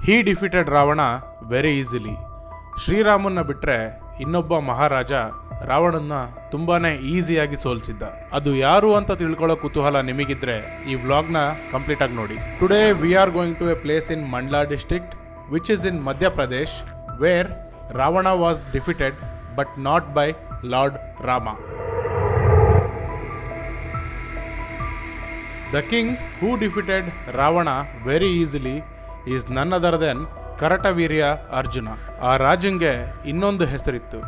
ಹಿ defeated Ravana very easily. ಶ್ರೀರಾಮನ್ನ ಬಿಟ್ಟರೆ ಇನ್ನೊಬ್ಬ ಮಹಾರಾಜ ರಾವಣನ್ನ ತುಂಬಾನೇ ಈಸಿಯಾಗಿ ಸೋಲಿಸಿದ್ದ. ಅದು ಯಾರು ಅಂತ ತಿಳ್ಕೊಳ್ಳೋ ಕುತೂಹಲ ನಿಮಗಿದ್ರೆ ಈ ವ್ಲಾಗ್ನ ಕಂಪ್ಲೀಟ್ ಆಗಿ ನೋಡಿ. Today we are going to a place in Mandla district which is in Madhya Pradesh where Ravana was defeated but not by lord Rama. The king who defeated Ravana very easily is none other than Kartavirya Arjuna. ಆ ರಾಜಂಗೆ ಇನ್ನೊಂದು ಹೆಸರಿತ್ತು.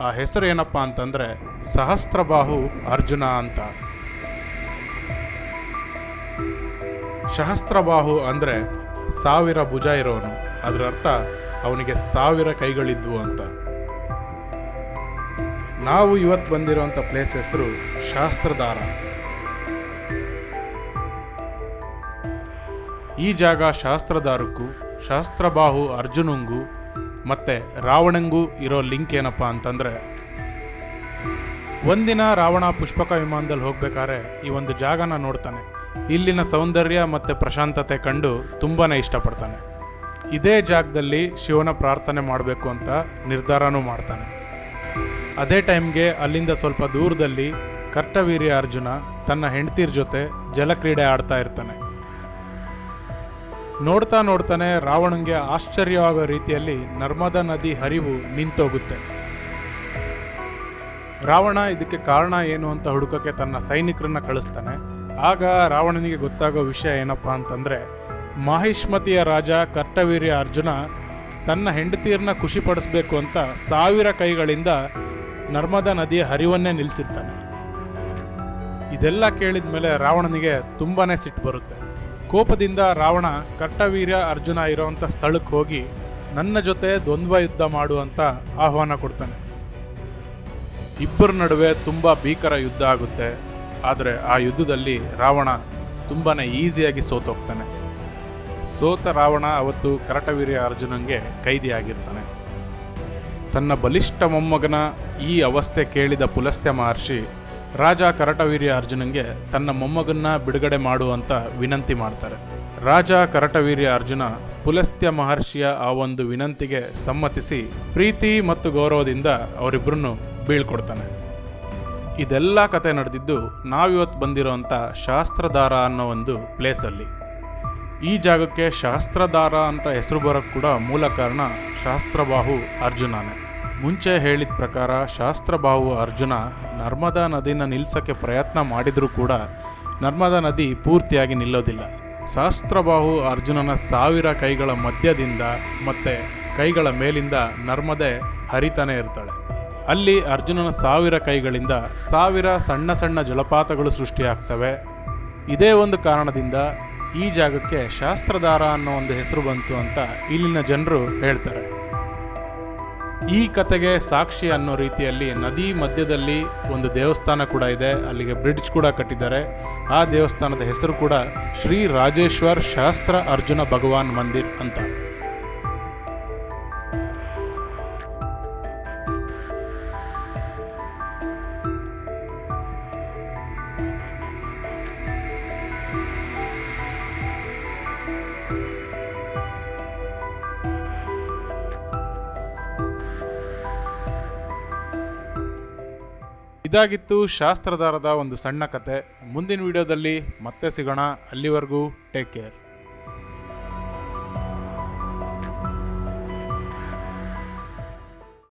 ಆ ಹೆಸರು ಏನಪ್ಪ ಅಂತಂದ್ರೆ ಸಹಸ್ರಬಾಹು ಅರ್ಜುನ ಅಂತ. ಸಹಸ್ರಬಾಹು ಅಂದ್ರೆ 1000 ಭುಜ ಇರೋನು. ಅದರ ಅರ್ಥ ಅವನಿಗೆ 1000 ಕೈಗಳಿದ್ವು ಅಂತ. ನಾವು ಇವತ್ತು ಬಂದಿರೋಂಥ ಪ್ಲೇಸ್ ಹೆಸರು ಶಾಸ್ತ್ರಧಾರ. ಈ ಜಾಗ ಶಾಸ್ತ್ರಧಾರಕ್ಕೂ ಶಾಸ್ತ್ರಬಾಹು ಅರ್ಜುನಂಗೂ ಮತ್ತು ರಾವಣಂಗೂ ಇರೋ ಲಿಂಕ್ ಏನಪ್ಪ ಅಂತಂದರೆ, ಒಂದಿನ ರಾವಣ ಪುಷ್ಪಕ ವಿಮಾನದಲ್ಲಿ ಹೋಗ್ಬೇಕಾದ್ರೆ ಈ ಒಂದು ಜಾಗನ ನೋಡ್ತಾನೆ. ಇಲ್ಲಿನ ಸೌಂದರ್ಯ ಮತ್ತು ಪ್ರಶಾಂತತೆ ಕಂಡು ತುಂಬಾ ಇಷ್ಟಪಡ್ತಾನೆ. ಇದೇ ಜಾಗದಲ್ಲಿ ಶಿವನ ಪ್ರಾರ್ಥನೆ ಮಾಡಬೇಕು ಅಂತ ನಿರ್ಧಾರನೂ ಮಾಡ್ತಾನೆ. ಅದೇ ಟೈಮ್ಗೆ ಅಲ್ಲಿಂದ ಸ್ವಲ್ಪ ದೂರದಲ್ಲಿ ಕರ್ತವೀರ್ಯ ಅರ್ಜುನ ತನ್ನ ಹೆಂಡತಿರ ಜೊತೆ ಜಲಕ್ರೀಡೆ ಆಡ್ತಾ ಇರ್ತಾನೆ. ನೋಡ್ತಾ ನೋಡ್ತಾನೆ ರಾವಣಂಗೆ ಆಶ್ಚರ್ಯವಾಗೋ ರೀತಿಯಲ್ಲಿ ನರ್ಮದಾ ನದಿ ಹರಿವು ನಿಂತೋಗುತ್ತೆ. ರಾವಣ ಇದಕ್ಕೆ ಕಾರಣ ಏನು ಅಂತ ಹುಡುಕಕ್ಕೆ ತನ್ನ ಸೈನಿಕರನ್ನ ಕಳಿಸ್ತಾನೆ. ಆಗ ರಾವಣನಿಗೆ ಗೊತ್ತಾಗೋ ವಿಷಯ ಏನಪ್ಪ ಅಂತಂದರೆ, ಮಾಹಿಷ್ಮತಿಯ ರಾಜ ಕರ್ತವೀರ್ಯ ಅರ್ಜುನ ತನ್ನ ಹೆಂಡತಿಯರನ್ನ ಖುಷಿಪಡಿಸ್ಬೇಕು ಅಂತ 1000 ಕೈಗಳಿಂದ ನರ್ಮದಾ ನದಿಯ ಹರಿವನ್ನೇ ನಿಲ್ಲಿಸಿರ್ತಾನೆ. ಇದೆಲ್ಲ ಕೇಳಿದ ಮೇಲೆ ರಾವಣನಿಗೆ ತುಂಬಾ ಸಿಟ್ಟು ಬರುತ್ತೆ. ಕೋಪದಿಂದ ರಾವಣ ಕರ್ತವೀರ್ಯ ಅರ್ಜುನ ಇರೋವಂಥ ಸ್ಥಳಕ್ಕೆ ಹೋಗಿ ನನ್ನ ಜೊತೆ ದ್ವಂದ್ವ ಯುದ್ಧ ಮಾಡು ಅಂತ ಆಹ್ವಾನ ಕೊಡ್ತಾನೆ. ಇಬ್ಬರ ನಡುವೆ ತುಂಬ ಭೀಕರ ಯುದ್ಧ ಆಗುತ್ತೆ. ಆದರೆ ಆ ಯುದ್ಧದಲ್ಲಿ ರಾವಣ ತುಂಬಾ ಈಸಿಯಾಗಿ ಸೋತೋಗ್ತಾನೆ. ಸೋತ ರಾವಣ ಅವತ್ತು ಕರಟವೀರ್ಯ ಅರ್ಜುನಂಗೆ ಕೈದಿಯಾಗಿರ್ತಾನೆ. ತನ್ನ ಬಲಿಷ್ಠ ಮೊಮ್ಮಗನ ಈ ಅವಸ್ಥೆ ಕೇಳಿದ ಪುಲಸ್ತ್ಯ ಮಹರ್ಷಿ ರಾಜ ಕರಟವೀರ್ಯ ಅರ್ಜುನಂಗೆ ತನ್ನ ಮೊಮ್ಮಗನ್ನ ಬಿಡುಗಡೆ ಮಾಡುವಂತ ವಿನಂತಿ ಮಾಡ್ತಾರೆ. ರಾಜ ಕರಟವೀರ್ಯ ಅರ್ಜುನ ಪುಲಸ್ತ್ಯ ಮಹರ್ಷಿಯ ಆ ಒಂದು ವಿನಂತಿಗೆ ಸಮ್ಮತಿಸಿ ಪ್ರೀತಿ ಮತ್ತು ಗೌರವದಿಂದ ಅವರಿಬ್ಬರನ್ನು ಬೀಳ್ಕೊಡ್ತಾನೆ. ಇದೆಲ್ಲ ಕತೆ ನಡೆದಿದ್ದು ನಾವಿವತ್ತು ಬಂದಿರೋಂಥ ಶಾಸ್ತ್ರಧಾರ ಅನ್ನೋ ಒಂದು ಪ್ಲೇಸಲ್ಲಿ. ಈ ಜಾಗಕ್ಕೆ ಶಾಸ್ತ್ರಧಾರ ಅಂತ ಹೆಸರು ಬರೋಕ್ಕೆ ಕೂಡ ಮೂಲ ಕಾರಣ ಶಾಸ್ತ್ರಬಾಹು ಅರ್ಜುನನೇ. ಮುಂಚೆ ಹೇಳಿದ ಪ್ರಕಾರ ಶಾಸ್ತ್ರಬಾಹು ಅರ್ಜುನ ನರ್ಮದಾ ನದಿನ ನಿಲ್ಲಿಸೋಕ್ಕೆ ಪ್ರಯತ್ನ ಮಾಡಿದರೂ ಕೂಡ ನರ್ಮದಾ ನದಿ ಪೂರ್ತಿಯಾಗಿ ನಿಲ್ಲೋದಿಲ್ಲ. ಶಾಸ್ತ್ರಬಾಹು ಅರ್ಜುನನ 1000 ಕೈಗಳ ಮಧ್ಯದಿಂದ ಮತ್ತು ಕೈಗಳ ಮೇಲಿಂದ ನರ್ಮದೆ ಹರಿತಾನೆ ಇರ್ತಾಳೆ. ಅಲ್ಲಿ ಅರ್ಜುನನ 1000 ಕೈಗಳಿಂದ 1000 ಸಣ್ಣ ಸಣ್ಣ ಜಲಪಾತಗಳು ಸೃಷ್ಟಿಯಾಗ್ತವೆ. ಇದೇ ಒಂದು ಕಾರಣದಿಂದ ಈ ಜಾಗಕ್ಕೆ ಶಾಸ್ತ್ರಧಾರ ಅನ್ನೋ ಒಂದು ಹೆಸರು ಬಂತು ಅಂತ ಇಲ್ಲಿನ ಜನರು ಹೇಳ್ತಾರೆ. ಈ ಕತೆಗೆ ಸಾಕ್ಷಿ ಅನ್ನೋ ರೀತಿಯಲ್ಲಿ ನದಿ ಮಧ್ಯದಲ್ಲಿ ಒಂದು ದೇವಸ್ಥಾನ ಕೂಡ ಇದೆ. ಅಲ್ಲಿಗೆ ಬ್ರಿಡ್ಜ್ ಕೂಡ ಕಟ್ಟಿದ್ದಾರೆ. ಆ ದೇವಸ್ಥಾನದ ಹೆಸರು ಕೂಡ ಶ್ರೀ ರಾಜೇಶ್ವರ್ ಶಾಸ್ತ್ರ ಅರ್ಜುನ ಭಗವಾನ್ ಮಂದಿರ್ ಅಂತ. ಇದಾಗಿತ್ತು ಶಾಸ್ತ್ರಧಾರದ ಒಂದು ಸಣ್ಣ ಕತೆ. ಮುಂದಿನ ವಿಡಿಯೋದಲ್ಲಿ ಮತ್ತೆ ಸಿಗೋಣ. ಅಲ್ಲಿವರೆಗೂ ಟೇಕ್ ಕೇರ್.